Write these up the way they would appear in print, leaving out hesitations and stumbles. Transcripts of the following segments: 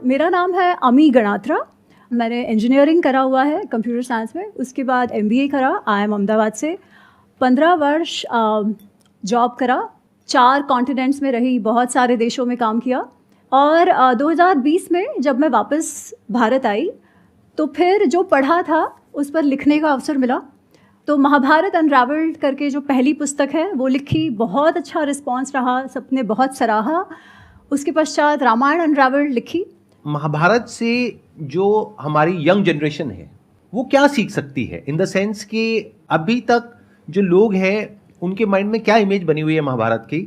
मेरा नाम है अमी गणात्रा। मैंने इंजीनियरिंग करा हुआ है कंप्यूटर साइंस में, उसके बाद MBA करा IIM अहमदाबाद से। 15 वर्ष जॉब करा, 4 कॉन्टिनेंट्स में रही, बहुत सारे देशों में काम किया। और 2020 में जब मैं वापस भारत आई तो फिर जो पढ़ा था उस पर लिखने का अवसर मिला। तो महाभारत अनरावल्ड करके जो पहली पुस्तक है वो लिखी, बहुत अच्छा रिस्पॉन्स रहा, सबने बहुत सराहा। उसके पश्चात रामायण अनरावल्ड लिखी। महाभारत से जो हमारी यंग जनरेशन है वो क्या सीख सकती है, इन द सेंस कि अभी तक जो लोग हैं उनके माइंड में क्या इमेज बनी हुई है महाभारत की,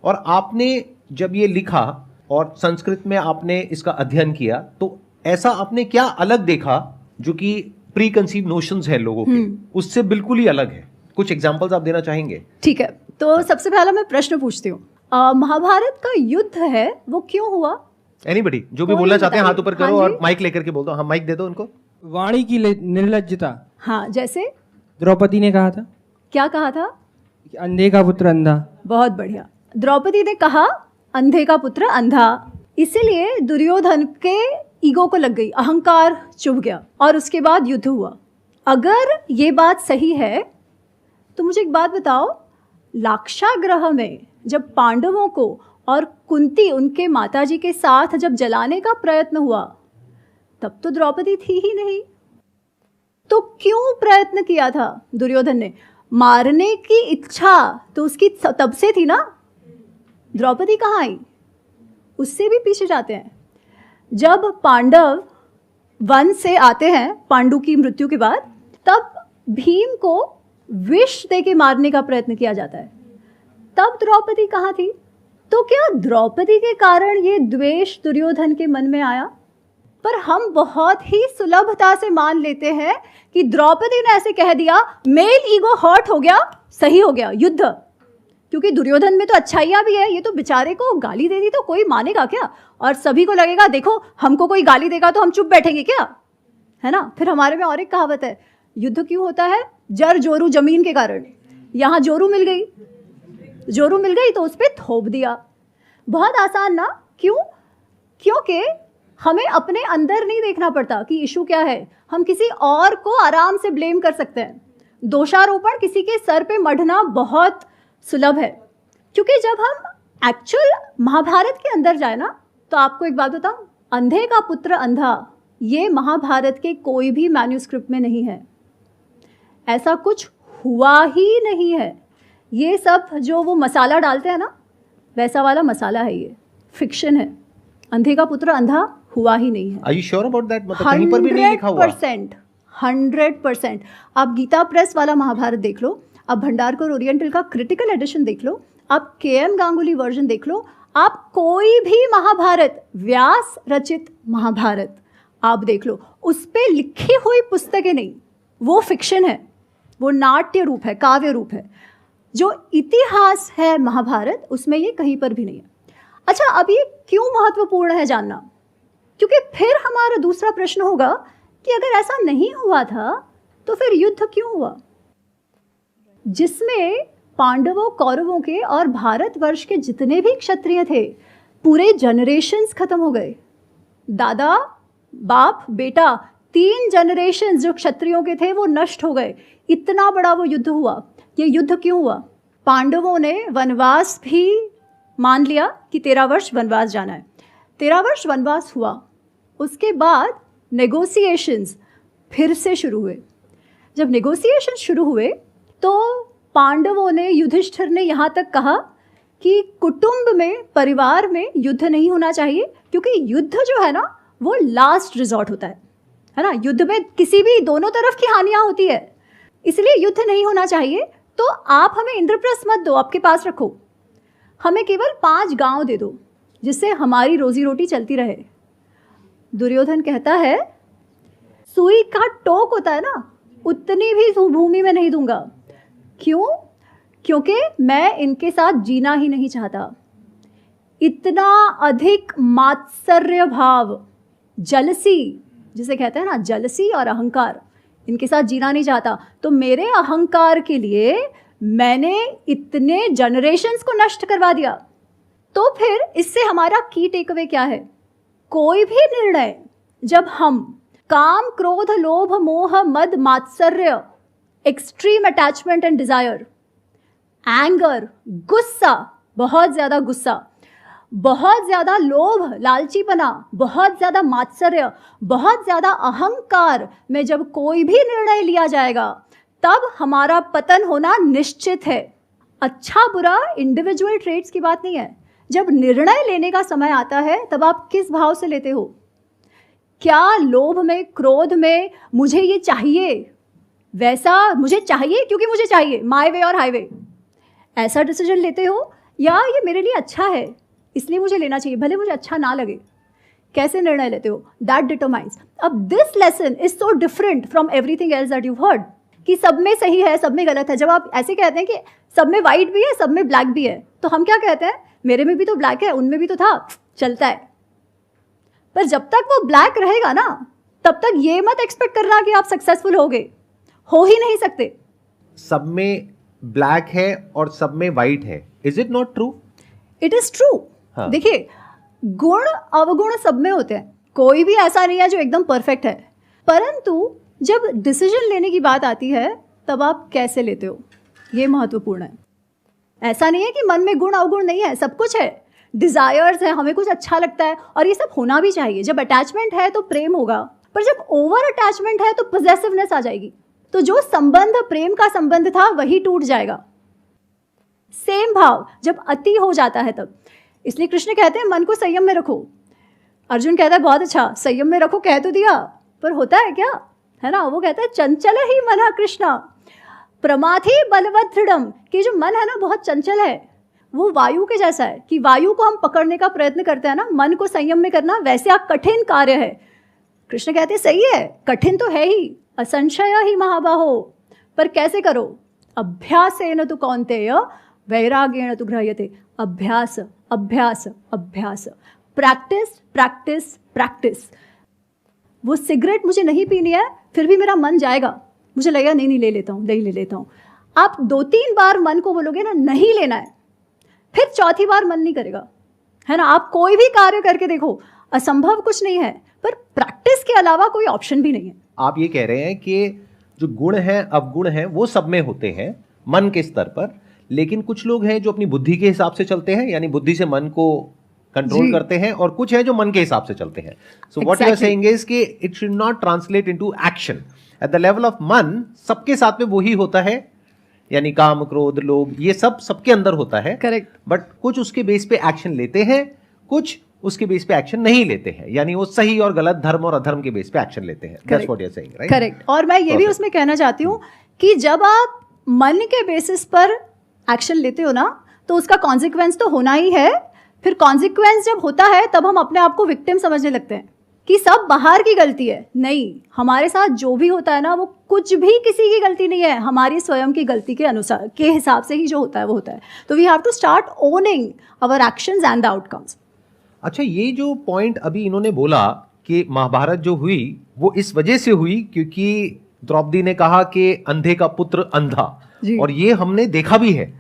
और आपने जब ये लिखा और संस्कृत में आपने इसका अध्ययन किया तो ऐसा आपने क्या अलग देखा जो कि प्री कंसीव नोशंस है लोगों के, उससे बिल्कुल ही अलग है? कुछ एग्जांपल्स आप देना चाहेंगे? ठीक है, तो सबसे पहला मैं प्रश्न पूछती हूँ, महाभारत का युद्ध है वो क्यों हुआ? एनीबडी जो भी बोलना चाहते हैं हाथ ऊपर करो। और माइक लेकर के बोल दो। हाँ, माइक दे दो उनको। वाणी की निर्लज्जता। हाँ, जैसे द्रौपदी ने कहा था। क्या कहा था? अंधे का पुत्र अंधा। बहुत बढ़िया। द्रौपदी ने कहा अंधे का पुत्र अंधा, इसीलिए दुर्योधन के ईगो को लग गई, अहंकार चुभ गया और उसके बाद युद्ध हुआ। अगर ये बात सही है तो मुझे एक बात बताओ, लाक्षागृह में जब पांडवों को और कुंती उनके माताजी के साथ जब जलाने का प्रयत्न हुआ तब तो द्रौपदी थी ही नहीं। तो क्यों प्रयत्न किया था दुर्योधन ने? मारने की इच्छा तो उसकी तब से थी ना। द्रौपदी कहाँ आई? उससे भी पीछे जाते हैं। जब पांडव वन से आते हैं पांडु की मृत्यु के बाद, तब भीम को विष दे के मारने का प्रयत्न किया जाता है, तब द्रौपदी कहाँ थी? तो क्या द्रौपदी के कारण ये द्वेष दुर्योधन के मन में आया? पर हम बहुत ही सुलभता से मान लेते हैं कि द्रौपदी ने ऐसे कह दिया, मेल ईगो हर्ट हो गया, सही हो गया युद्ध। क्योंकि दुर्योधन में तो अच्छाइयाँ भी है, ये तो बेचारे को गाली दे दी तो कोई मानेगा क्या? और सभी को लगेगा देखो हमको कोई गाली देगा तो हम चुप बैठेंगे क्या, है ना? फिर हमारे में और एक कहावत है, युद्ध क्यों होता है? जर जोरू जमीन के कारण। यहाँ जोरू मिल गई, जोरू मिल गई तो उस पर थोप दिया। बहुत आसान ना? क्यों? क्योंकि हमें अपने अंदर नहीं देखना पड़ता कि इशू क्या है, हम किसी और को आराम से ब्लेम कर सकते हैं। दोषारोपण किसी के सर पे मढ़ना बहुत सुलभ है। क्योंकि जब हम एक्चुअल महाभारत के अंदर जाए ना, तो आपको एक बात बताऊं, अंधे का पुत्र अंधा ये महाभारत के कोई भी मैन्यूस्क्रिप्ट में नहीं है। ऐसा कुछ हुआ ही नहीं है। ये सब जो वो मसाला डालते हैं ना, वैसा वाला मसाला है, ये फिक्शन है। अंधे का पुत्र अंधा हुआ ही नहीं है। Are you sure about that? मतलब कहीं पर भी नहीं लिखा हुआ? 100%। आप गीता प्रेस वाला महाभारत देख लो, आप भंडारकर ओरिएंटल का क्रिटिकल एडिशन देख लो, आप KM गांगुली वर्जन देख लो, आप कोई भी महाभारत, व्यास रचित महाभारत आप देख लो, उस पे लिखी हुई पुस्तकें नहीं, वो फिक्शन है, वो नाट्य रूप है, काव्य रूप है। जो इतिहास है महाभारत, उसमें ये कहीं पर भी नहीं है। अच्छा, अब ये क्यों महत्वपूर्ण है जानना? क्योंकि फिर हमारा दूसरा प्रश्न होगा कि अगर ऐसा नहीं हुआ था तो फिर युद्ध क्यों हुआ, जिसमें पांडवों, कौरवों के और भारतवर्ष के जितने भी क्षत्रिय थे, पूरे जनरेशन्स खत्म हो गए। दादा, बाप, बेटा, 3 जनरेशन्स जो क्षत्रियों के थे वो नष्ट हो गए। इतना बड़ा वो युद्ध हुआ। ये युद्ध क्यों हुआ? पांडवों ने वनवास भी मान लिया कि 13 वर्ष वनवास जाना है। 13 वर्ष वनवास हुआ, उसके बाद नेगोशिएशंस फिर से शुरू हुए। जब नेगोशिएशंस शुरू हुए तो पांडवों ने, युधिष्ठिर ने यहाँ तक कहा कि कुटुंब में, परिवार में युद्ध नहीं होना चाहिए, क्योंकि युद्ध जो है ना वो लास्ट रिजॉर्ट होता है ना? युद्ध में किसी भी, दोनों तरफ की हानियाँ होती है, इसलिए युद्ध नहीं होना चाहिए। तो आप हमें इंद्रप्रस्थ मत दो, आपके पास रखो, हमें केवल 5 गांव दे दो जिससे हमारी रोजी रोटी चलती रहे। दुर्योधन कहता है, सुई का टोक होता है ना, उतनी भी भूमि में नहीं दूंगा। क्यों? क्योंकि मैं इनके साथ जीना ही नहीं चाहता। इतना अधिक मात्सर्य भाव, जलसी जिसे कहते हैं ना, जलसी और अहंकार, इनके साथ जीना नहीं चाहता। तो मेरे अहंकार के लिए मैंने इतने जनरेशन्स को नष्ट करवा दिया। तो फिर इससे हमारा की टेक अवे क्या है? कोई भी निर्णय जब हम काम, क्रोध, लोभ, मोह, मद, मात्सर्य, extreme attachment and desire, anger, गुस्सा, बहुत ज्यादा गुस्सा, बहुत ज्यादा लोभ, लालचीपना, बहुत ज्यादा मात्सर्य, बहुत ज्यादा अहंकार में जब कोई भी निर्णय लिया जाएगा तब हमारा पतन होना निश्चित है। अच्छा बुरा इंडिविजुअल ट्रेट्स की बात नहीं है। जब निर्णय लेने का समय आता है तब आप किस भाव से लेते हो? क्या लोभ में, क्रोध में, मुझे ये चाहिए, वैसा मुझे चाहिए क्योंकि मुझे चाहिए, माय वे और हाईवे, ऐसा डिसीजन लेते हो, या ये मेरे लिए अच्छा है इसलिए मुझे लेना चाहिए भले मुझे अच्छा ना लगे? कैसे निर्णय लेते हो? That determines. अब this lesson is so different from everything else that you heard कि सब में सही है, सब में गलत है। जब आप ऐसे कहते हैं कि सब में वाइट भी है, सब में ब्लैक भी है, तो हम क्या कहते हैं? मेरे में भी तो ब्लैक है, उनमें भी तो था, चलता है। पर जब तक वो ब्लैक रहेगा ना, तब तक ये मत एक्सपेक्ट करना कि आप सक्सेसफुल हो ही नहीं सकते। सब में ब्लैक है और सब में वाइट है, is it not true? It is true. देखिए, गुण अवगुण सब में होते हैं, कोई भी ऐसा नहीं है जो एकदम परफेक्ट है, परंतु जब डिसीजन लेने की बात आती है तब आप कैसे लेते हो, ये महत्वपूर्ण है। ऐसा नहीं है कि मन में गुण अवगुण नहीं है, सब कुछ है, डिजायर्स है, हमें कुछ अच्छा लगता है और ये सब होना भी चाहिए। जब अटैचमेंट है तो प्रेम होगा, पर जब ओवर अटैचमेंट है तो पोजेसिवनेस आ जाएगी, तो जो संबंध प्रेम का संबंध था वही टूट जाएगा। सेम भाव जब अति हो जाता है तब, इसलिए कृष्ण कहते हैं मन को संयम में रखो। अर्जुन कहता है बहुत अच्छा, संयम में रखो कह तो दिया, पर होता है क्या, है ना? वो कहता है चंचल ही मन कृष्णा प्रमाथि बलवत दृढ़म, कि जो मन है ना बहुत चंचल है, वो वायु के जैसा है कि वायु को हम पकड़ने का प्रयत्न करते हैं ना, मन को संयम में करना वैसे आप कठिन कार्य है। कृष्ण कहते हैं सही है, कठिन तो है ही, असंशय ही महाबाहो, पर कैसे करो? अभ्यासेन तु कौन्तेय वैराग्येण तु गृह्यते। अभ्यास अभ्यास अभ्यास, प्रैक्टिस प्रैक्टिस प्रैक्टिस। वो सिगरेट मुझे नहीं पीनी है, फिर भी मेरा मन जाएगा, मुझे लगेगा नहीं ले लेता हूँ। आप 2-3 बार मन को बोलोगे ना नहीं लेना है, फिर चौथी बार मन नहीं करेगा, है ना? आप कोई भी कार्य करके देखो, असंभव कुछ नहीं है, पर प्रैक्टिस के अलावा कोई ऑप्शन भी नहीं है। आप ये कह रहे हैं कि जो गुण हैं अवगुण हैं वो सब में होते हैं मन के स्तर पर, लेकिन कुछ लोग हैं जो अपनी बुद्धि के हिसाब से चलते हैं, यानी बुद्धि से मन को कंट्रोल करते हैं, और कुछ है जो मन के हिसाब से चलते हैं। So what you are saying is कि it should not translate into action at the level of mann. सबके साथ में वही होता है, यानी काम, क्रोध, लोभ, ये सब सबके अंदर होता है, करेक्ट। बट कुछ उसके बेस पे एक्शन लेते हैं, कुछ उसके बेस पे एक्शन नहीं लेते हैं, यानी वो सही और गलत, धर्म और अधर्म के बेस पे एक्शन लेते हैं। That's what you are saying, right? Correct. और मैं ये भी उसमें कहना चाहती हूँ कि जब आप मन के बेसिस पर एक्शन लेते हो ना, तो उसका कॉन्सिक्वेंस तो होना ही है। फिर कॉन्सिक्वेंस जब होता है तब हम अपने आप को विक्टिम समझने लगते हैं कि सब बाहर की गलती है। नहीं, हमारे साथ जो भी होता है ना, वो कुछ भी किसी की गलती नहीं है, हमारी स्वयं की गलती के अनुसार के हिसाब से ही जो होता है वो होता है। तो we have to start owning our actions and the outcomes. अच्छा, ये जो पॉइंट अभी इन्होंने बोला कि महाभारत जो हुई वो इस वजह से हुई क्योंकि द्रौपदी ने कहा कि अंधे का पुत्र अंधा, और ये हमने देखा भी है,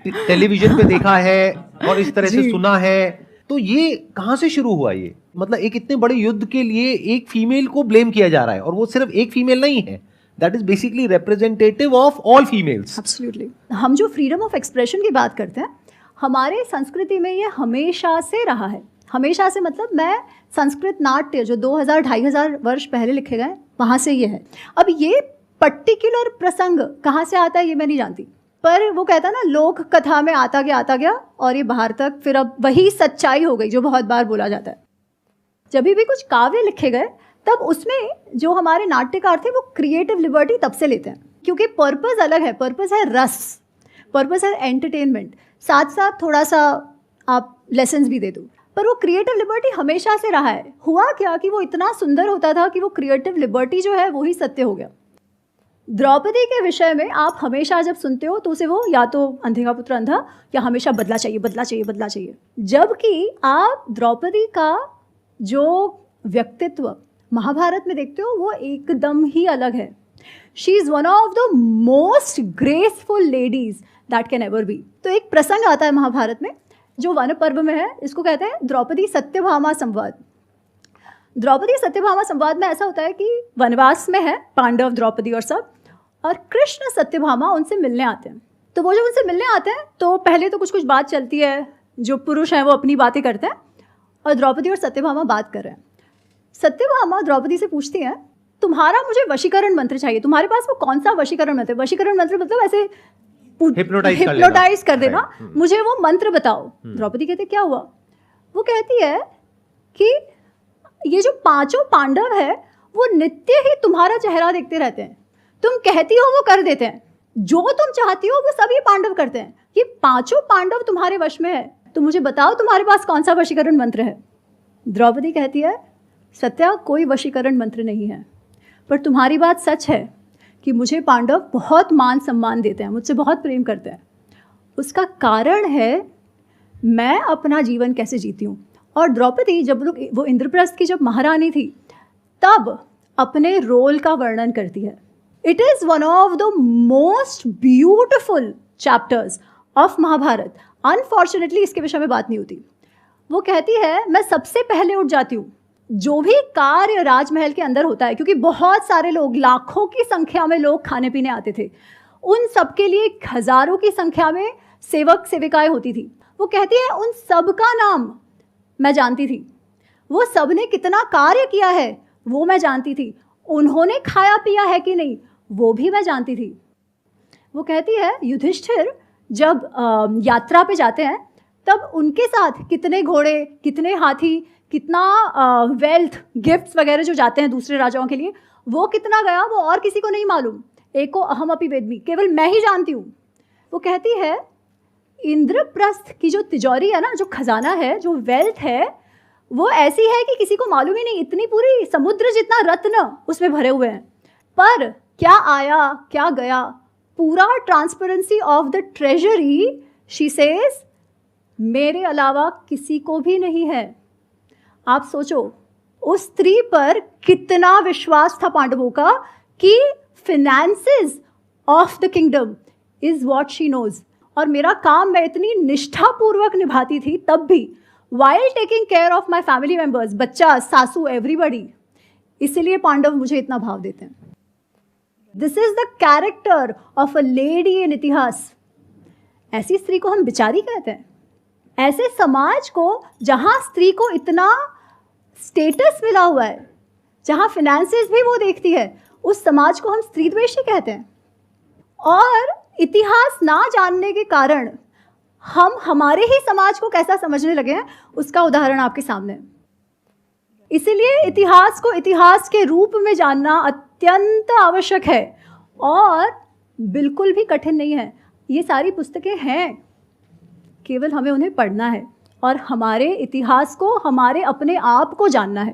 टेलीविजन पे देखा है और इस तरह से सुना है। तो ये कहां से शुरू हुआ? ये मतलब एक इतने बड़े युद्ध के लिए एक फीमेल को ब्लेम किया जा रहा है, और वो सिर्फ एक फीमेल नहीं है, that is basically representative of all females. Absolutely. हम जो फ्रीडम ऑफ एक्सप्रेशन की बात करते हैं, हमारे संस्कृति में ये हमेशा से रहा है। हमेशा से मतलब मैं संस्कृत नाट्य जो 2000-2500 वर्ष पहले लिखे गए, वहाँ से ये है। अब ये पर्टिकुलर प्रसंग कहाँ से आता है ये मैं नहीं जानती, पर वो कहता है ना, लोक कथा में आता गया और ये बाहर तक, फिर अब वही सच्चाई हो गई जो बहुत बार बोला जाता है। जब भी कुछ काव्य लिखे गए तब उसमें जो हमारे नाट्यकार थे वो क्रिएटिव लिबर्टी तब से लेते हैं, क्योंकि पर्पस अलग है। पर्पस है रस, पर्पस है एंटरटेनमेंट, साथ साथ थोड़ा सा आप लेसन्स भी दे दो, पर वो क्रिएटिव लिबर्टी हमेशा से रहा है। हुआ क्या कि वो इतना सुंदर होता था कि वो क्रिएटिव लिबर्टी जो है वही सत्य हो गया। द्रौपदी के विषय में आप हमेशा जब सुनते हो तो उसे वो या तो अंधे का पुत्र अंधा, या हमेशा बदला चाहिए। जबकि आप द्रौपदी का जो व्यक्तित्व महाभारत में देखते हो वो एकदम ही अलग है। She is one of the most graceful ladies that can ever be. तो एक प्रसंग आता है महाभारत में जो वन पर्व में है, इसको कहते हैं द्रौपदी सत्यभामा संवाद। द्रौपदी सत्यभामा संवाद में ऐसा होता है कि वनवास में है पांडव, द्रौपदी और सब, और कृष्ण सत्यभामा उनसे मिलने आते हैं। तो वो जब उनसे मिलने आते हैं तो पहले तो कुछ कुछ बात चलती है, जो पुरुष हैं वो अपनी बातें करते हैं और द्रौपदी और सत्यभामा बात कर रहे हैं। सत्यभामा द्रौपदी से पूछती हैं, तुम्हारा मुझे वशीकरण मंत्र चाहिए, तुम्हारे पास वो कौन सा वशीकरण मंत्र? वशीकरण मंत्र मतलब ऐसे हिप्नोटाइज कर देना, मुझे वो मंत्र बताओ। द्रौपदी कहते क्या हुआ? वो कहती है कि ये जो 5 पांडव है वो नित्य ही तुम्हारा चेहरा देखते रहते हैं, तुम कहती हो वो कर देते हैं, जो तुम चाहती हो वो सभी पांडव करते हैं, ये 5 पांडव तुम्हारे वश में है, तो मुझे बताओ तुम्हारे पास कौन सा वशीकरण मंत्र है? द्रौपदी कहती है, सत्या कोई वशीकरण मंत्र नहीं है, पर तुम्हारी बात सच है कि मुझे पांडव बहुत मान सम्मान देते हैं, मुझसे बहुत प्रेम करते हैं। उसका कारण है मैं अपना जीवन कैसे जीती हूँ। और द्रौपदी जब लोग वो इंद्रप्रस्थ की जब महारानी थी तब अपने रोल का वर्णन करती है। It is one of the most beautiful chapters of Mahabharata. Unfortunately इसके विषय में बात नहीं होती। वो कहती है मैं सबसे पहले उठ जाती हूँ, जो भी कार्य राजमहल के अंदर होता है, क्योंकि बहुत सारे लोग, लाखों की संख्या में लोग खाने पीने आते थे, उन सबके लिए हजारों की संख्या में सेवक सेविकाएं होती थी। वो कहती है उन सब का नाम मैं जानती थी, वो सब ने कितना कार्य किया है वो मैं जानती थी, उन्होंने खाया पिया है कि नहीं वो भी मैं जानती थी। वो कहती है युधिष्ठिर जब यात्रा पे जाते हैं तब उनके साथ कितने घोड़े, कितने हाथी, कितना वेल्थ, गिफ्ट्स वगैरह जो जाते हैं दूसरे राजाओं के लिए, वो कितना गया वो और किसी को नहीं मालूम, एको अहम अपि वेद्मि, केवल मैं ही जानती हूँ। वो कहती है इंद्रप्रस्थ की जो तिजोरी है ना, जो खजाना है, जो वेल्थ है, वो ऐसी है कि किसी को मालूम ही नहीं, इतनी पूरी समुद्र जितना रत्न उसमें भरे हुए हैं, पर क्या आया क्या गया, पूरा transparency of the treasury, she says मेरे अलावा किसी को भी नहीं है। आप सोचो उस स्त्री पर कितना विश्वास था पांडवों का कि finances of the kingdom is what she knows. और मेरा काम मैं इतनी निष्ठापूर्वक निभाती थी तब भी, while taking care of my family members, बच्चा, सासू, एवरीबडी। इसीलिए पांडव मुझे इतना भाव देते हैं। This is the character of a lady in इतिहास। ऐसी स्त्री को हम बिचारी कहते हैं। ऐसे समाज को जहाँ स्त्री को इतना स्टेटस मिला हुआ है, जहाँ फिनेंसेस भी वो देखती है, उस समाज को हम स्त्री द्वेषी कहते हैं। और इतिहास ना जानने के कारण हम हमारे ही समाज को कैसा समझने लगे हैं, उसका उदाहरण आपके सामने है। इसीलिए इतिहास को इतिहास के रूप में जानना अत्यंत आवश्यक है और बिल्कुल भी कठिन नहीं है। ये सारी पुस्तकें हैं, केवल हमें उन्हें पढ़ना है और हमारे इतिहास को, हमारे अपने आप को जानना है।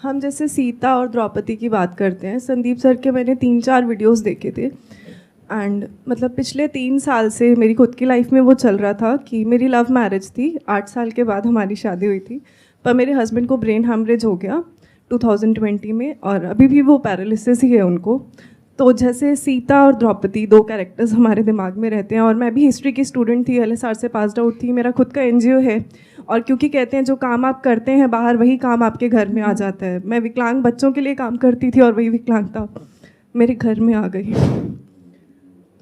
हम जैसे सीता और द्रौपदी की बात करते हैं, संदीप सर के मैंने 3-4 वीडियोस देखे थे एंड मतलब पिछले 3 साल से मेरी खुद की लाइफ में वो चल रहा था कि मेरी लव मैरिज थी, 8 साल के बाद हमारी शादी हुई थी, पर मेरे हस्बैंड को ब्रेन हैमरेज हो गया 2020 में और अभी भी वो पैरालिसिस ही है उनको। तो जैसे सीता और द्रौपदी 2 कैरेक्टर्स हमारे दिमाग में रहते हैं। और मैं भी हिस्ट्री की स्टूडेंट थी, LSR से पास्ड आउट थी, मेरा खुद का NGO है। और क्योंकि कहते हैं जो काम आप करते हैं बाहर, वही काम आपके घर में आ जाता है। मैं विकलांग बच्चों के लिए काम करती थी और वही विकलांगता मेरे घर में आ गई।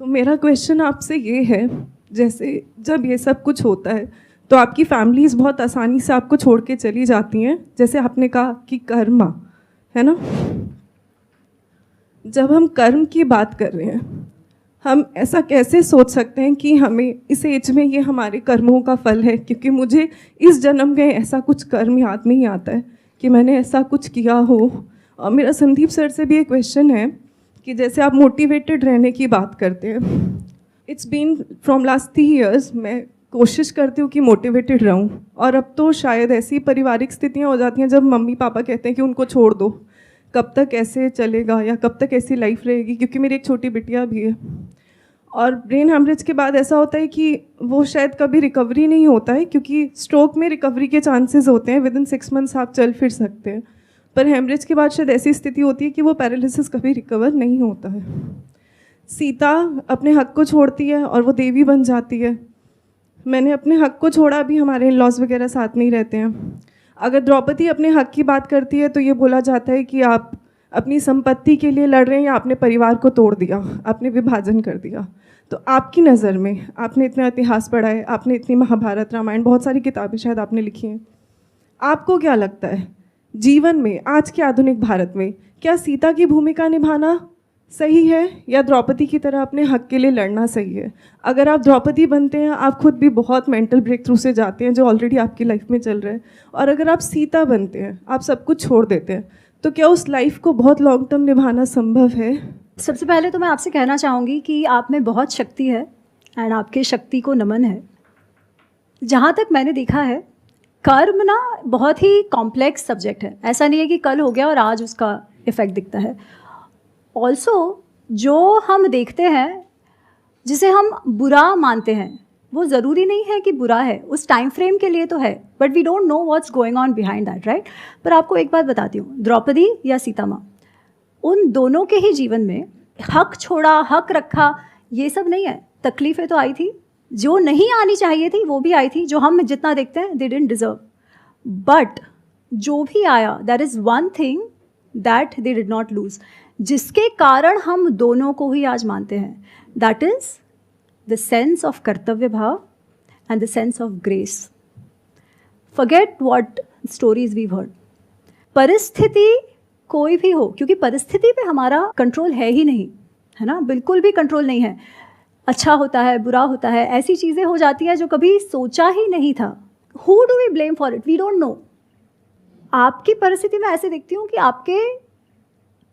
तो मेरा क्वेश्चन आपसे ये है, जैसे जब ये सब कुछ होता है तो आपकी फैमिलीज बहुत आसानी से आपको छोड़ के चली जाती हैं, जैसे आपने कहा कि कर्म है ना। जब हम कर्म की बात कर रहे हैं, हम ऐसा कैसे सोच सकते हैं कि हमें इस एज में ये हमारे कर्मों का फल है, क्योंकि मुझे इस जन्म में ऐसा कुछ कर्म याद नहीं आता है कि मैंने ऐसा कुछ किया हो। और मेरा संदीप सर से भी एक क्वेश्चन है कि जैसे आप मोटिवेटेड रहने की बात करते हैं, it's been from last 3 years मैं कोशिश करती हूँ कि मोटिवेटेड रहूँ, और अब तो शायद ऐसी पारिवारिक स्थितियाँ हो जाती हैं जब मम्मी पापा कहते हैं कि उनको छोड़ दो, कब तक ऐसे चलेगा या कब तक ऐसी लाइफ रहेगी, क्योंकि मेरी एक छोटी बिटिया भी है। और ब्रेन हैमरेज के बाद ऐसा होता है कि वो शायद कभी रिकवरी नहीं होता है, क्योंकि स्ट्रोक में रिकवरी के चांसेस होते हैं, विदिन 6 months आप चल फिर सकते हैं, पर हैमरेज के बाद शायद ऐसी स्थिति होती है कि वो पैरालिसिस कभी रिकवर नहीं होता है। सीता अपने हक को छोड़ती है और वो देवी बन जाती है। मैंने अपने हक को छोड़ा, अभी हमारे लॉज वगैरह साथ नहीं रहते हैं। अगर द्रौपदी अपने हक की बात करती है तो ये बोला जाता है कि आप अपनी संपत्ति के लिए लड़ रहे हैं या आपने परिवार को तोड़ दिया, आपने विभाजन कर दिया। तो आपकी नज़र में, आपने इतना इतिहास पढ़ा है, आपने इतनी महाभारत रामायण बहुत सारी किताबें शायद आपने लिखी हैं, आपको क्या लगता है जीवन में आज के आधुनिक भारत में क्या सीता की भूमिका निभाना सही है या द्रौपदी की तरह अपने हक के लिए लड़ना सही है? अगर आप द्रौपदी बनते हैं, आप खुद भी बहुत मेंटल ब्रेक थ्रू से जाते हैं जो ऑलरेडी आपकी लाइफ में चल रहा है, और अगर आप सीता बनते हैं, आप सब कुछ छोड़ देते हैं, तो क्या उस लाइफ को बहुत लॉन्ग टर्म निभाना संभव है? सबसे पहले तो मैं आपसे कहना चाहूँगी कि आप में बहुत शक्ति है एंड आपके शक्ति को नमन है। जहाँ तक मैंने देखा है, कर्म ना बहुत ही कॉम्प्लेक्स सब्जेक्ट है। ऐसा नहीं है कि कल हो गया और आज उसका इफ़ेक्ट दिखता है। ऑल्सो जो हम देखते हैं, जिसे हम बुरा मानते हैं, वो ज़रूरी नहीं है कि बुरा है, उस टाइम फ्रेम के लिए तो है, but we don't know what's going on behind that, right. पर आपको एक बात बताती हूँ, द्रौपदी या सीता माँ, उन दोनों के ही जीवन में हक छोड़ा, हक रखा, ये सब नहीं है। तकलीफ़ें तो आई थी, जो नहीं आनी चाहिए थी वो भी आई थी, जो हम जितना देखते हैं दे डिडंट डिज़र्व, बट जो भी आया, that is one thing that they did not lose, जिसके कारण हम दोनों को ही आज मानते हैं। That is the sense of कर्तव्य भाव and the sense of grace. Forget what stories we heard. परिस्थिति कोई भी हो, क्योंकि परिस्थिति पे हमारा कंट्रोल है ही नहीं, है ना, बिल्कुल भी कंट्रोल नहीं है। अच्छा होता है, बुरा होता है, ऐसी चीज़ें हो जाती हैं जो कभी सोचा ही नहीं था। Who do we blame for it? We don't know. आपकी परिस्थिति में ऐसे देखती हूँ कि आपके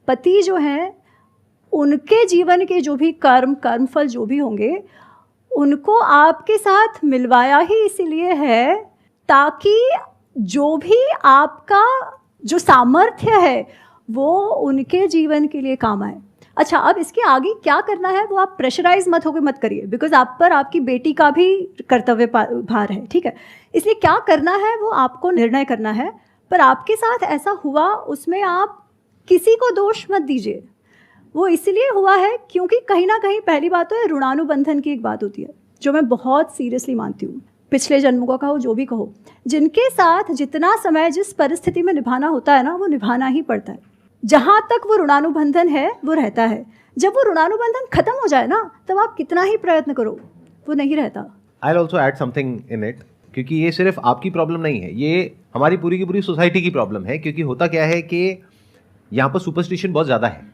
पति जो हैं, उनके जीवन के जो भी कर्मफल जो भी होंगे, उनको आपके साथ मिलवाया ही इसीलिए है ताकि जो भी आपका जो सामर्थ्य है वो उनके जीवन के लिए काम आए। अच्छा, अब इसके आगे क्या करना है वो आप प्रेशराइज मत करिए, बिकॉज आप पर आपकी बेटी का भी कर्तव्य भार है, ठीक है। इसलिए क्या करना है वो आपको निर्णय करना है, पर आपके साथ ऐसा हुआ उसमें आप किसी को दोष मत दीजिए। वो इसलिए हुआ है क्योंकि कहीं ना कहीं पहली बात तो है, ऋणानुबंधन की एक बात होती है जो मैं बहुत सीरियसली मानती हूँ। पिछले जन्मों का कहो, जो भी कहो, जिनके साथ जितना समय जिस परिस्थिति में निभाना होता है ना, वो निभाना ही पड़ता है। जहाँ तक वो ऋणानुबंधन है वो रहता है। जब वो ऋणानुबंधन खत्म हो जाए ना, तब आप कितना ही प्रयत्न करो, वो नहीं रहता। I also add something in it, क्योंकि ये सिर्फ आपकी प्रॉब्लम नहीं है, ये हमारी पूरी की पूरी सोसाइटी की प्रॉब्लम है। क्योंकि होता क्या है कि यहाँ पर सुपरस्टिशन बहुत ज़्यादा है,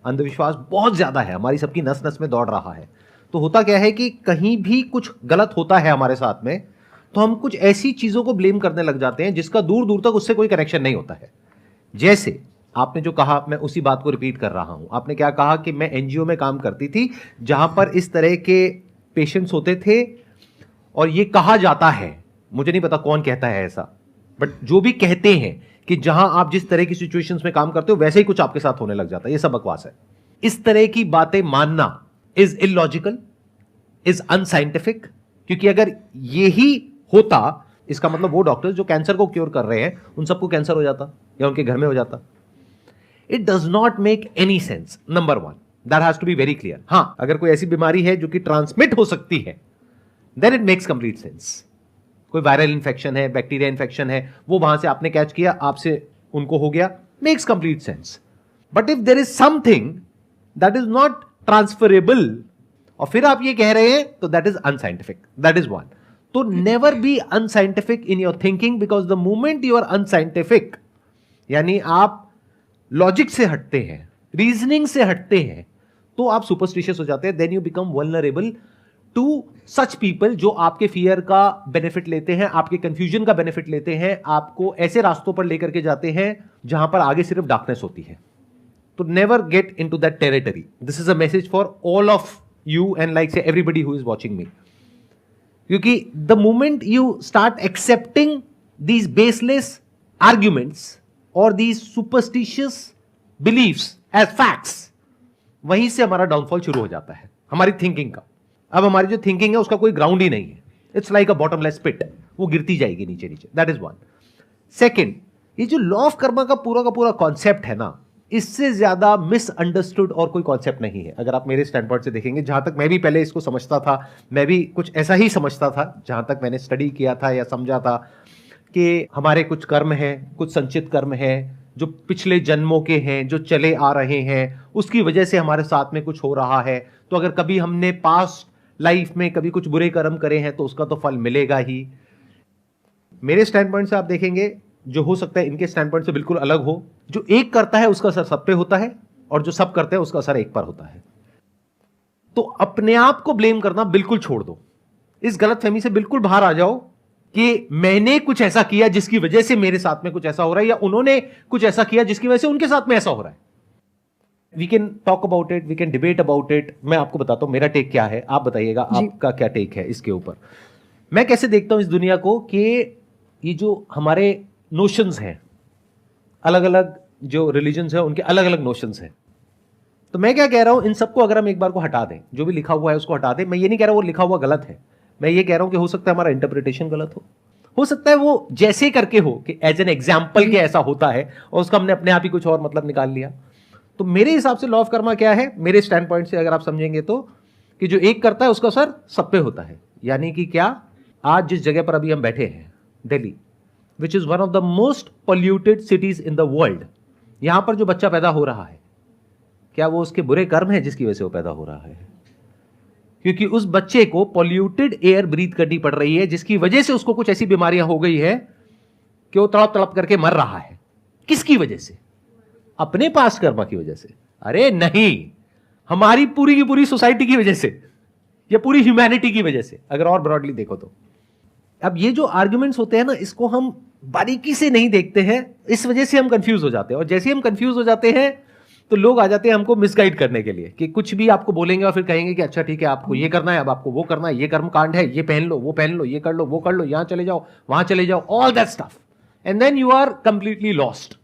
अंधविश्वास बहुत ज़्यादा है, हमारी सबकी नस नस में दौड़ रहा है। तो होता क्या है कि कहीं भी कुछ गलत होता है हमारे साथ में, तो हम कुछ ऐसी चीज़ों को ब्लेम करने लग जाते हैं जिसका दूर दूर तक उससे कोई कनेक्शन नहीं होता है। जैसे आपने जो कहा, मैं उसी बात को रिपीट कर रहा हूं। आपने क्या कहा कि मैं एनजीओ में काम करती थी जहां पर इस तरह के पेशेंट्स होते थे, और ये कहा जाता है, मुझे नहीं पता कौन कहता है ऐसा, बट जो भी कहते हैं कि जहां आप जिस तरह की सिचुएशंस में काम करते हो वैसे ही कुछ आपके साथ होने लग जाता है। ये सब बकवास है। इस तरह की बातें मानना इज इलॉजिकल, इज अनसाइंटिफिक। क्योंकि अगर यही होता, इसका मतलब वो डॉक्टर्स जो कैंसर को क्योर कर रहे हैं उन सबको कैंसर हो जाता या उनके घर में हो जाता। It does not make any sense. Number one, that has to be very clear. हां, अगर कोई ऐसी बीमारी है जो कि ट्रांसमिट हो सकती है, then it makes complete sense. कोई वायरल इंफेक्शन है, बैक्टीरिया इंफेक्शन है, वो वहां से आपने कैच किया, आपसे उनको हो गया, makes complete sense. But if there is something that is not transferable और फिर आप ये कह रहे हैं, तो that is unscientific. That is one. तो never be unscientific in your thinking, because the moment you are unscientific, यानी आप लॉजिक से हटते हैं, रीजनिंग से हटते हैं, तो आप सुपरस्टिशियस हो जाते हैं। Then you become vulnerable to such people जो आपके फियर का बेनिफिट लेते हैं, आपके कंफ्यूजन का बेनिफिट लेते हैं, आपको ऐसे रास्तों पर लेकर के जाते हैं जहां पर आगे सिर्फ डार्कनेस होती है। तो never get into that territory. This is a message for all of you and like say everybody who is watching me. क्योंकि the moment you start accepting these baseless arguments और these superstitious believes as facts, वहीं से हमारा downfall शुरू हो जाता है, हमारी थिंकिंग का। अब हमारी जो थिंकिंग है उसका कोई ग्राउंड ही नहीं है। इट्स लाइक अ बॉटमलेस पिट, वो गिरती जाएगी नीचे नीचे। That is one. सेकेंड, ये जो लॉ ऑफ कर्मा का पूरा कॉन्सेप्ट है ना, इससे ज्यादा मिसअंडरस्टूड और कोई कॉन्सेप्ट नहीं है। अगर आप मेरे स्टैंड पॉइंट से देखेंगे, जहां तक मैं भी पहले इसको समझता था, मैं भी कुछ ऐसा ही समझता था जहां तक मैंने स्टडी किया था या समझा था, कि हमारे कुछ कर्म हैं, कुछ संचित कर्म हैं जो पिछले जन्मों के हैं, जो चले आ रहे हैं, उसकी वजह से हमारे साथ में कुछ हो रहा है। तो अगर कभी हमने पास्ट लाइफ में कभी कुछ बुरे कर्म करे हैं तो उसका तो फल मिलेगा ही। मेरे स्टैंड पॉइंट से आप देखेंगे, जो हो सकता है इनके स्टैंड पॉइंट से बिल्कुल अलग हो। जो एक करता है उसका असर सब पे होता है, और जो सब करते हैं उसका असर एक पर होता है। तो अपने आप को ब्लेम करना बिल्कुल छोड़ दो, इस गलतफहमी से बिल्कुल बाहर आ जाओ कि मैंने कुछ ऐसा किया जिसकी वजह से मेरे साथ में कुछ ऐसा हो रहा है, या उन्होंने कुछ ऐसा किया जिसकी वजह से उनके साथ में ऐसा हो रहा है। We can talk about it, we can debate about it. मैं आपको बताता हूं मेरा टेक क्या है, आप बताइएगा आपका क्या टेक है इसके ऊपर। मैं कैसे देखता हूं इस दुनिया को कि ये जो हमारे नोशंस हैं, अलग अलग जो रिलीजन्स हैं उनके अलग अलग नोशंस हैं। तो मैं क्या कह रहा हूं, इन सबको अगर हम एक बार को हटा दें, जो भी लिखा हुआ है उसको हटा दें। मैं ये नहीं कह रहा वो लिखा हुआ गलत है, मैं ये कह रहा हूं कि हो सकता है हमारा इंटरप्रिटेशन गलत हो सकता है वो जैसे करके हो कि एज एन एग्जाम्पल के ऐसा होता है और उसका हमने अपने आप ही कुछ और मतलब निकाल लिया। तो मेरे हिसाब से लॉ ऑफ कर्मा क्या है, मेरे स्टैंड पॉइंट से अगर आप समझेंगे तो, कि जो एक करता है उसका असर सब पे होता है। यानी कि क्या, आज जिस जगह पर अभी हम बैठे हैं, Delhi, which is one of the most polluted cities in the world, यहां पर जो बच्चा पैदा हो रहा है, क्या वो उसके बुरे कर्म है जिसकी वजह से वो पैदा हो रहा है? क्योंकि उस बच्चे को पॉल्यूटेड एयर ब्रीथ करनी पड़ रही है, जिसकी वजह से उसको कुछ ऐसी बीमारियां हो गई है कि वो तड़प तड़प करके मर रहा है। किसकी वजह से? अपने पास कर्म की वजह से? अरे नहीं, हमारी पूरी की पूरी सोसाइटी की वजह से, या पूरी ह्यूमैनिटी की वजह से, अगर और ब्रॉडली देखो तो। अब ये जो आर्ग्यूमेंट्स होते हैं ना, इसको हम बारीकी से नहीं देखते हैं, इस वजह से हम कंफ्यूज हो जाते हैं। और जैसे हम कंफ्यूज हो जाते हैं तो लोग आ जाते हैं हमको मिसगाइड करने के लिए, कि कुछ भी आपको बोलेंगे और फिर कहेंगे कि अच्छा ठीक है, आपको ये करना है, अब आपको वो करना है, ये कर्म कांड है, ये पहन लो, वो पहन लो, ये कर लो, वो कर लो, यहां चले जाओ, वहां चले जाओ, all that stuff, and then you are completely lost.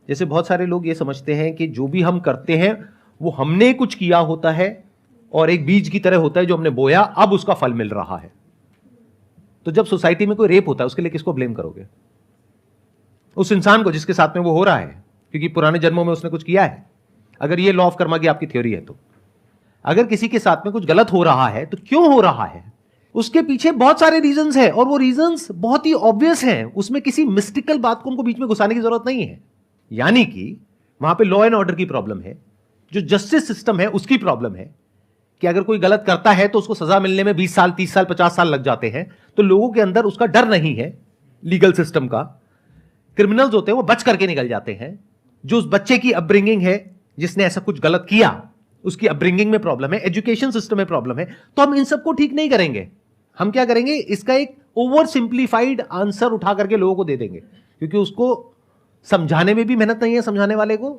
जैसे बहुत सारे लोग ये समझते हैं कि जो भी हम करते हैं वो हमने कुछ किया होता है और एक बीज की तरह होता है जो हमने बोया, अब उसका फल मिल रहा है। तो जब सोसाइटी में कोई रेप होता है उसके लिए किसको ब्लेम करोगे? उस इंसान को जिसके साथ में वो हो रहा है, क्योंकि पुराने जन्मों में उसने कुछ किया है। अगर ये लॉ ऑफ कर्मा की आपकी थ्योरी है तो अगर किसी के साथ में कुछ गलत हो रहा है तो क्यों हो रहा है, उसके पीछे बहुत सारे रीजंस हैं, और वो रीजंस बहुत ही ऑब्वियस हैं। उसमें किसी मिस्टिकल बात को हमको बीच में घुसाने की जरूरत नहीं है। यानी कि वहां पे लॉ एंड ऑर्डर की प्रॉब्लम है, जो जस्टिस सिस्टम है उसकी प्रॉब्लम है, कि अगर कोई गलत करता है तो उसको सजा मिलने में 20 साल, 30 साल, 50 साल लग जाते हैं। तो लोगों के अंदर उसका डर नहीं है, लीगल सिस्टम का। क्रिमिनल्स होते हैं वो बच करके निकल जाते हैं। जो उस बच्चे की अपब्रिंगिंग है, जिसने ऐसा कुछ गलत किया, उसकी अपब्रिंगिंग में प्रॉब्लम है, एजुकेशन सिस्टम में प्रॉब्लम है, तो हम इन सबको ठीक नहीं करेंगे। हम क्या करेंगे, इसका एक ओवर सिंप्लीफाइड आंसर उठा करके लोगों को दे देंगे, क्योंकि उसको समझाने में भी मेहनत नहीं है समझाने वाले को,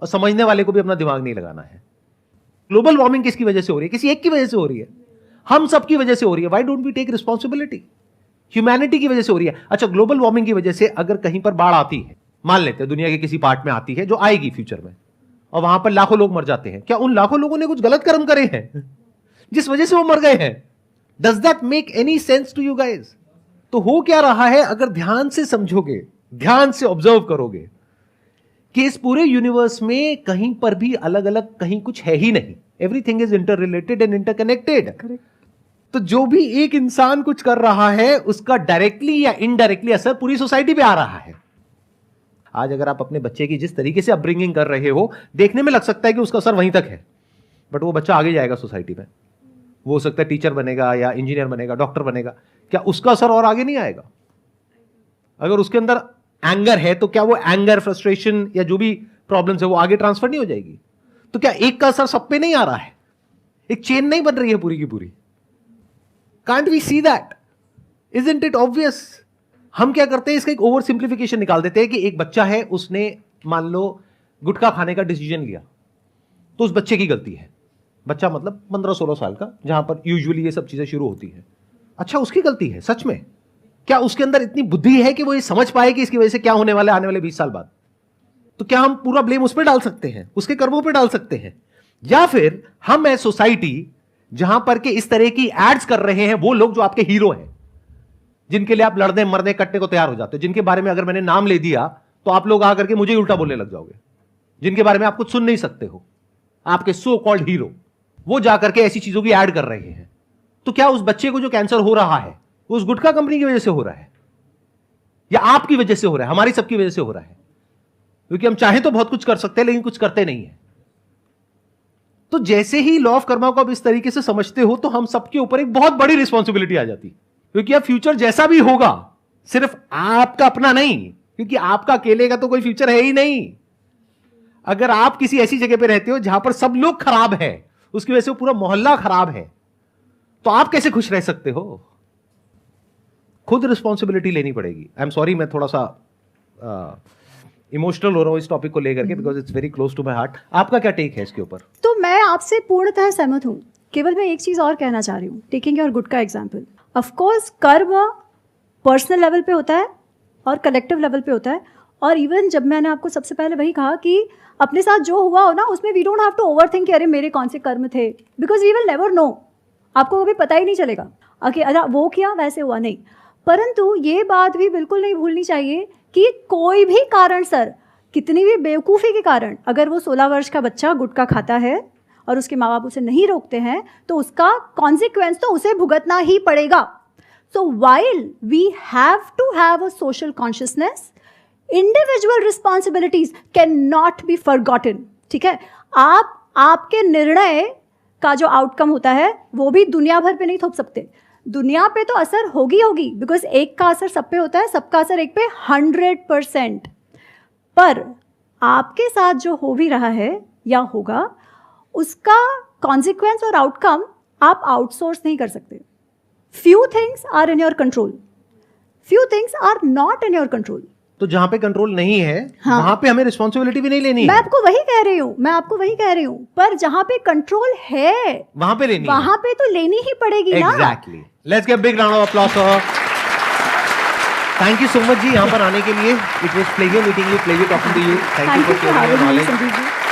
और समझने वाले को भी अपना दिमाग नहीं लगाना है। ग्लोबल वार्मिंग किसकी वजह से हो रही है? किसी एक की वजह से हो रही है, हम सबकी वजह से हो रही है। Why don't we take responsibility? Humanity की वजह से हो रही है। अच्छा, ग्लोबल वार्मिंग की वजह से अगर कहीं पर बाढ़ आती है, मान लेते हैं दुनिया के किसी पार्ट में आती है, जो आएगी फ्यूचर में, और वहां पर लाखों लोग मर जाते हैं, क्या उन लाखों लोगों ने कुछ गलत कर्म करे हैं जिस वजह से वो मर गए हैं? Does that make any sense to you guys? तो हो क्या रहा है, अगर ध्यान से समझोगे, ध्यान से ऑब्जर्व करोगे, कि इस पूरे यूनिवर्स में कहीं पर भी अलग अलग कहीं कुछ है ही नहीं। Everything is inter related and interconnected. तो जो भी एक इंसान कुछ कर रहा है, उसका डायरेक्टली या इनडायरेक्टली असर पूरी सोसाइटी पे आ रहा है। आज अगर आप अपने बच्चे की जिस तरीके से अपब्रिंगिंग कर रहे हो, देखने में लग सकता है कि उसका असर वहीं तक है, बट वो बच्चा आगे जाएगा सोसाइटी में, वो हो सकता है टीचर बनेगा या इंजीनियर बनेगा, डॉक्टर बनेगा, क्या उसका असर और आगे नहीं आएगा? अगर उसके अंदर एंगर है तो क्या वो एंगर, फ्रस्ट्रेशन या जो भी प्रॉब्लम्स है वो आगे ट्रांसफर नहीं हो जाएगी? तो क्या एक का असर सब पे नहीं आ रहा है? एक चेन नहीं बन रही है पूरी की पूरी? Can't we see that? Isn't it obvious? हम क्या करते हैं, इसका एक ओवर सिंप्लीफिकेशन निकाल देते हैं कि एक बच्चा है, उसने मान लो गुटखा खाने का डिसीजन लिया, तो उस बच्चे की गलती है। बच्चा मतलब 15-16 साल का, जहां पर यूजुअली ये सब चीजें शुरू होती है। अच्छा, उसकी गलती है सच में? क्या उसके अंदर इतनी बुद्धि है कि वो ये समझ पाए कि इसकी वजह से क्या होने वाला है आने वाले 20 साल बाद? तो क्या हम पूरा ब्लेम उस पर डाल सकते हैं, उसके कर्मों पर डाल सकते हैं? या फिर हम है सोसाइटी जहां पर के इस तरह की एड्स कर रहे हैं वो लोग जो आपके हीरो हैं, जिनके लिए आप लड़ने मरने कटने को तैयार हो जाते हो, जिनके बारे में अगर मैंने नाम ले दिया तो आप लोग आकर के मुझे ही उल्टा बोलने लग जाओगे, जिनके बारे में आप कुछ सुन नहीं सकते हो, आपके सो कॉल्ड हीरो, वो जाकर के ऐसी चीजों की ऐड कर रहे हैं। तो क्या उस बच्चे को जो कैंसर हो रहा है वो उस गुटखा कंपनी की वजह से हो रहा है? या आपकी वजह से हो रहा है, हमारी सबकी वजह से हो रहा है, क्योंकि हम चाहें तो बहुत कुछ कर सकते हैं लेकिन कुछ करते नहीं है। तो जैसे ही लॉ ऑफ कर्मा को आप इस तरीके से समझते हो तो हम सबके ऊपर एक बहुत बड़ी रिस्पॉन्सिबिलिटी आ जाती है, क्योंकि अब फ्यूचर जैसा भी होगा सिर्फ आपका अपना नहीं, क्योंकि आपका अकेले का तो कोई फ्यूचर है ही नहीं। अगर आप किसी ऐसी जगह पे रहते हो जहां पर सब लोग खराब है, उसकी वजह से पूरा मोहल्ला खराब है, तो आप कैसे खुश रह सकते हो? खुद रिस्पॉन्सिबिलिटी लेनी पड़ेगी। आई एम सॉरी, मैं थोड़ा सा इमोशनल हो रहा हूं इस टॉपिक को लेकर के, because it's very close to my heart. आपका क्या टेक है इसके ऊपर? तो मैं आपसे पूर्णतः सहमत हूँ। केवल मैं एक चीज़ और कहना चाह रही हूँ, टेकिंग योर गुड का एग्जाम्पल। ऑफकोर्स कर्म पर्सनल लेवल पे होता है और कलेक्टिव लेवल पे होता है, और इवन जब मैंने आपको सबसे पहले वही कहा कि अपने साथ जो हुआ हो ना, उसमें we don't have to overthink कि अरे मेरे कौन से कर्म थे, because we will never know. आपको कभी पता ही नहीं चलेगा कि अरे वो किया वैसे हुआ, नहीं। परंतु ये बात भी बिल्कुल नहीं भूलनी चाहिए कि कोई भी कारण सर, कितनी भी बेवकूफ़ी के कारण, अगर वो 16 वर्ष का बच्चा गुटखा खाता है और उसके माँ बाप उसे नहीं रोकते हैं, तो उसका कॉन्सिक्वेंस तो उसे भुगतना ही पड़ेगा। So while we have to have a social consciousness, individual responsibilities can not be forgotten. ठीक है, आपके निर्णय का जो आउटकम होता है वो भी दुनिया भर पे नहीं थोप सकते। दुनिया पे तो असर होगी, बिकॉज एक का असर सब पे होता है, सबका असर एक पे 100%। पर आपके साथ जो हो भी रहा है या होगा, उसका कॉन्सिक्वेंस और आउटकम आप आउटसोर्स नहीं कर सकते। Few things are in your control, few things are not in your control. तो जहां पे कंट्रोल नहीं है, हाँ, वहां पे हमें रिस्पॉन्सिबिलिटी भी नहीं लेनी मैं है। आपको वही कह रही हूँ, पर जहां पे कंट्रोल है वहां पे लेनी वहां पे तो लेनी ही पड़ेगी ना। Exactly. Let's give big round of applause for. Thank you so much जी यहाँ पर आने के लिए। It was pleasure meeting you, pleasure talking to you. Thank you for sharing your knowledge. Sandeep ji.